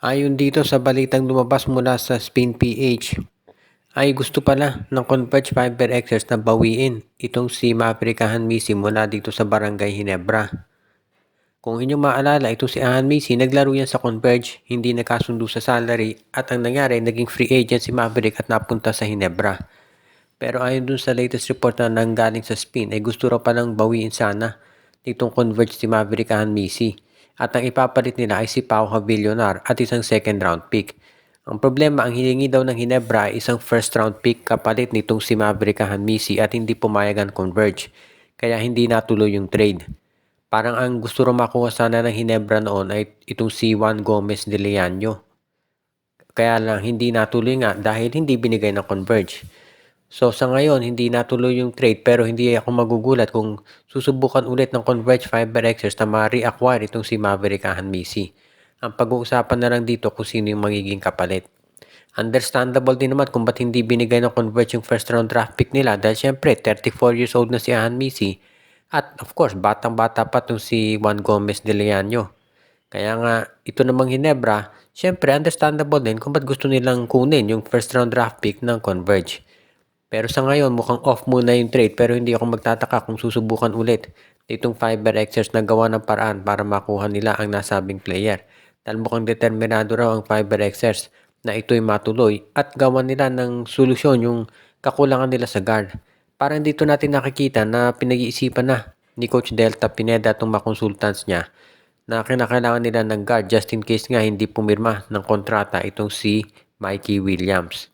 Ayon dito sa balitang lumabas mula sa Spin PH, ay gusto pala ng Converge Fiber Xers na bawiin itong si Maverick Hanmisi mula dito sa Barangay Ginebra. Kung inyong maalala, itong si Hanmisi naglaro yan sa Converge, hindi nakasundo sa salary at ang nangyari, naging free agent si Maverick at napunta sa Ginebra. Pero ayon dun sa latest report na nanggaling sa Spin, ay gusto raw palang bawiin sana itong Converge si Maverick Hanmisi. At ang ipapalit nila ay si Pau Havillonar at isang second round pick. Ang problema, ang hiningi daw ng Ginebra ay isang first round pick kapalit nitong si Maverick Hanmisi at hindi pumayag ang Converge. Kaya hindi natuloy yung trade. Parang ang gusto rin makuha sana ng Ginebra noon ay itong si Juan Gomez de Leaño. Kaya lang hindi natuloy nga dahil hindi binigay ng Converge. So sa ngayon, hindi natuloy yung trade pero hindi ako magugulat kung susubukan ulit ng Converge Fiber Xers na ma-reacquire itong si Maverick Hanmisi. Ang pag-uusapan na lang dito kung sino yung magiging kapalit. Understandable din naman kung ba't hindi binigay ng Converge yung first round draft pick nila dahil syempre 34 years old na si Hanmisi at of course batang-bata pa itong si Juan Gomez de Leaño. Kaya nga ito namang Ginebra, syempre understandable din kung ba't gusto nilang kunin yung first round draft pick ng Converge. Pero sa ngayon, mukhang off muna yung trade pero hindi ako magtataka kung susubukan ulit itong Fiber Xers na gawa ng paraan para makuha nila ang nasabing player. Dahil mukhang determinado raw ang Fiber Xers na ito'y matuloy at gawa nila ng solusyon yung kakulangan nila sa guard. Parang dito natin nakikita na pinag-iisipan na ni Coach Delta Pineda at mga consultants niya na kinakailangan nila ng guard just in case nga hindi pumirma ng kontrata itong si Mikey Williams.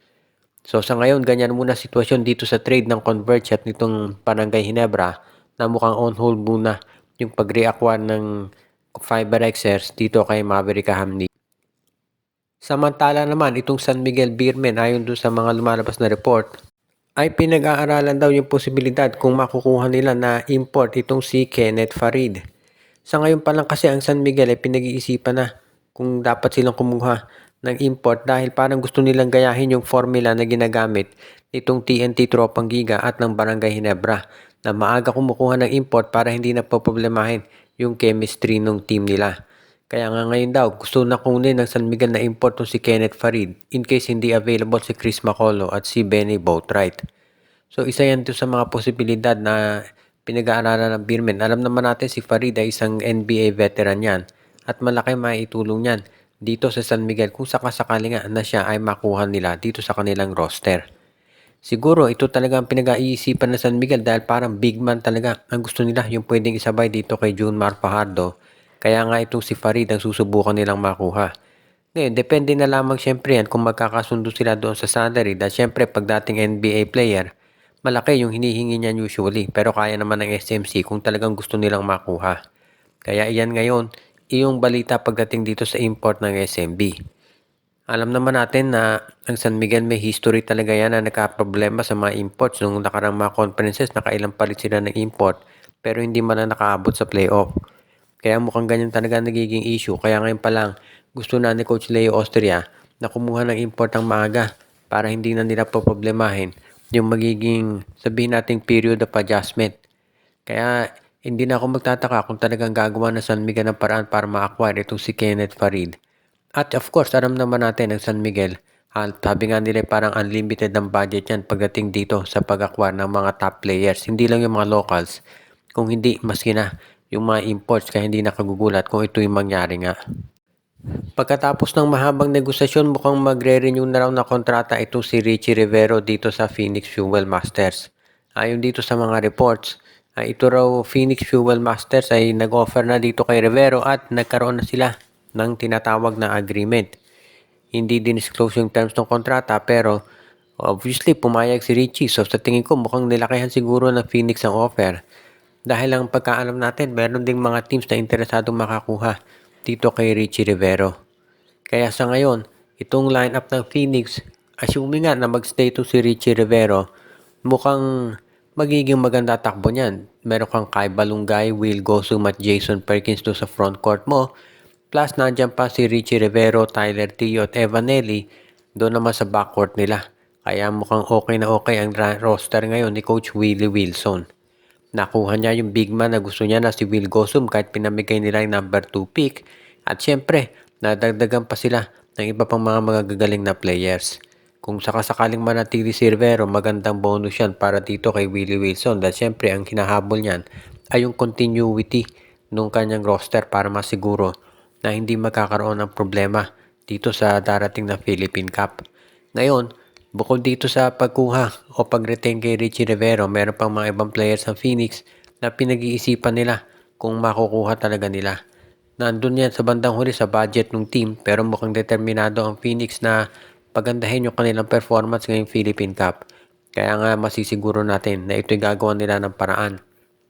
So sa ngayon, ganyan muna sitwasyon dito sa trade ng Converge at nitong Barangay Ginebra na mukhang on hold muna yung pag-reacquire ng Fiber Xers dito kay Maverick Hanmisi. Samantala naman, itong San Miguel Beermen ayon dun sa mga lumalabas na report, ay pinag-aaralan daw yung posibilidad kung makukuha nila na import itong si Kenneth Farid. Sa ngayon pa lang kasi ang San Miguel ay pinag-iisipan na kung dapat silang kumuha ng import dahil parang gusto nilang gayahin yung formula na ginagamit nitong TNT Tropang Giga at ng Barangay Ginebra na maaga kumukuha ng import para hindi na poproblemahin yung chemistry ng team nila. Kaya nga ngayon daw gusto na kunin ng San Miguel na import si Kenneth Farid in case hindi available si Chris Macolo at si Benny Boatwright. So isa yan to sa mga posibilidad na pinag-aaralan ng Beermen. Alam naman natin si Farid ay isang NBA veteran yan at malaki maitulong yan dito sa San Miguel kung sakasakali nga na siya ay makuha nila dito sa kanilang roster. Siguro ito talaga ang pinag-iisipan ng San Miguel dahil parang big man talaga ang gusto nila yung pwedeng isabay dito kay Junmar Fajardo. Kaya nga itong si Farid ang susubukan nilang makuha. Ngayon, depende na lamang syempre yan kung magkakasundo sila doon sa salary dahil syempre pag dating NBA player, malaki yung hinihingi niyan usually pero kaya naman ng SMC kung talagang gusto nilang makuha. Kaya iyan ngayon, iyong balita pagdating dito sa import ng SMB. Alam naman natin na ang San Miguel may history talaga yan na nagka-problema sa mga imports. Nung nakarang mga conferences, nakailang palit sila ng import pero hindi man na nakaabot sa playoff. Kaya mukhang ganyan talaga nagiging issue. Kaya ngayon pa lang, gusto na ni Coach Leo Austria na kumuha ng import ng maaga para hindi na nila poproblemahin yung magiging, sabihin nating period of adjustment. Kaya hindi na ako magtataka kung talagang gagawa ng San Miguel ng paraan para ma-acquire itong si Kenneth Farid. At of course, alam naman natin ang San Miguel, sabi nga nila parang unlimited ang budget yan pagdating dito sa pag-acquire ng mga top players. Hindi lang yung mga locals, kung hindi maski na yung mga imports kaya hindi nakagugulat kung ito yung mangyari nga. Pagkatapos ng mahabang negosasyon, mukhang magre-renew na raw na kontrata itong si Richie Rivero dito sa Phoenix Fuel Masters. Ayon dito sa mga reports, ito raw Phoenix Fuel Masters ay nag-offer na dito kay Rivero at nagkaroon na sila ng tinatawag na agreement. Hindi din-disclose yung terms ng kontrata pero obviously pumayag si Richie. So sa tingin ko mukhang nilakihan siguro ng Phoenix ang offer. Dahil ang pagkaalam natin, meron ding mga teams na interesadong makakuha dito kay Richie Rivero. Kaya sa ngayon, itong lineup ng Phoenix, assuming nga na mag-stay to si Richie Rivero, mukhang magiging maganda takbo niyan. Meron kang Kai Balungay, Will Gosum at Jason Perkins to sa front court mo. Plus, nandiyan pa si Richie Rivero, Tyler Tio at Evanelli doon naman sa backcourt nila. Kaya mukhang okay na okay ang roster ngayon ni Coach Willie Wilson. Nakuha niya yung big man na gusto niya na si Will Gosum kahit pinamigay nila yung number 2 pick. At syempre, nadagdagan pa sila ng iba pang mga magagaling na players. Kung sakasakaling manatili si Rivero, magandang bonus yan para dito kay Willie Wilson dahil syempre ang hinahabol niyan ay yung continuity nung kanyang roster para masiguro na hindi magkakaroon ng problema dito sa darating na Philippine Cup. Ngayon, bukod dito sa pagkuha o pag-retain kay Richie Rivero, meron pang mga ibang players ng Phoenix na pinag-iisipan nila kung makukuha talaga nila. Nandun yan sa bandang huli sa budget ng team pero mukhang determinado ang Phoenix na pagandahin yung kanilang performance ngayong Philippine Cup. Kaya nga masisiguro natin na ito'y gagawa nila ng paraan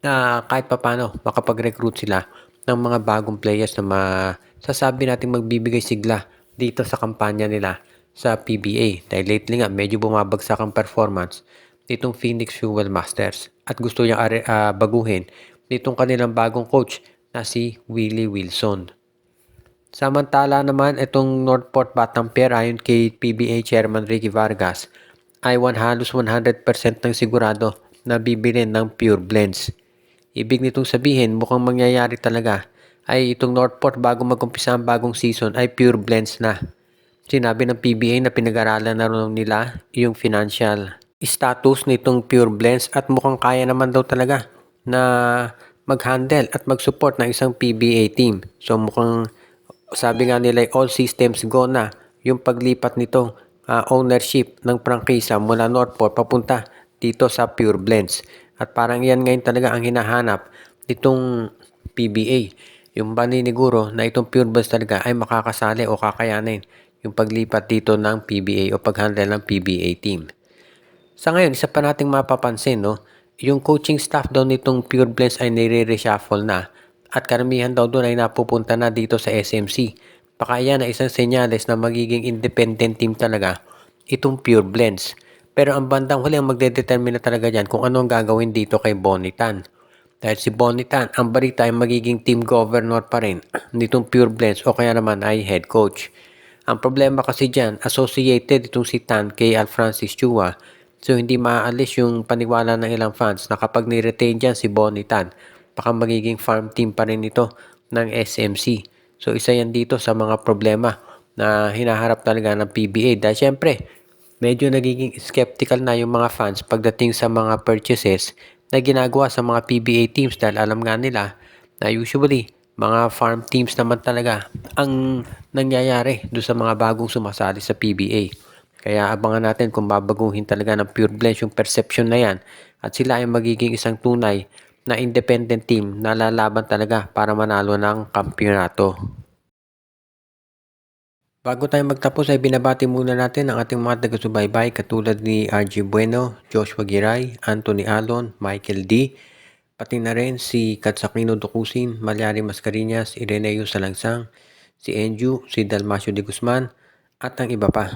na kahit papano makapag-recruit sila ng mga bagong players na masasabi natin magbibigay sigla dito sa kampanya nila sa PBA. Dahil lately nga medyo bumabagsak ang performance nitong Phoenix Fuel Masters at gusto niyang baguhin nitong kanilang bagong coach na si Willie Wilson. Samantala naman itong Northport Batampier ayon kay PBA Chairman Ricky Vargas ay halos 100% ng sigurado na bibilin ng pure blends. Ibig nitong sabihin mukhang mangyayari talaga ay itong Northport bago mag-umpisa ang bagong season ay pure blends na. Sinabi ng PBA na pinag-aralan na rin nila yung financial status nitong pure blends at mukhang kaya naman daw talaga na mag-handle at mag-support ng isang PBA team. So mukhang sabi nga nila all systems go na yung paglipat nitong ownership ng prangkisa mula Northport papunta dito sa Pure Blends. At parang yan ngayon talaga ang hinahanap nitong PBA. Yung paniniguro na itong Pure Blends talaga ay makakasali o kakayanin yung paglipat dito ng PBA o pag-handle ng PBA team. Sa ngayon, isa pa nating mapapansin, no, yung coaching staff daw nitong Pure Blends ay nire-reshuffle na at karamihan daw doon ay napupunta na dito sa SMC. Baka yan ay isang senyales na magiging independent team talaga itong Pure Blends. Pero ang bandang huli ang magdedetermine na talaga dyan kung ano ang gagawin dito kay Bonitan. Dahil si Bonitan, ang balita ay magiging team governor pa rin nitong Pure Blends o kaya naman ay head coach. Ang problema kasi dyan, associated itong si Tan kay Alfrancis Chua. So hindi maaalis yung paniwala ng ilang fans na kapag ni-retain dyan si Bonitan, baka magiging farm team pa rin ito ng SMC. So isa yan dito sa mga problema na hinaharap talaga ng PBA. Dahil syempre, medyo nagiging skeptical na yung mga fans pagdating sa mga purchases na ginagawa sa mga PBA teams dahil alam nga nila na usually mga farm teams naman talaga ang nangyayari doon sa mga bagong sumasali sa PBA. Kaya abangan natin kung babaguhin talaga ng Pure Blends yung perception na yan at sila ay magiging isang tunay na independent team na lalaban talaga para manalo ng kampyonato. Bago tayo magtapos ay binabati muna natin ang ating mga taga-subaybay katulad ni RG Bueno, Joshua Giray, Anthony Alon, Michael D. Pati na rin si Katsakino Dukusin, Malyari Mascarinhas, Ireneo Salangsang, si Enju, si Dalmasio de Guzman at ang iba pa.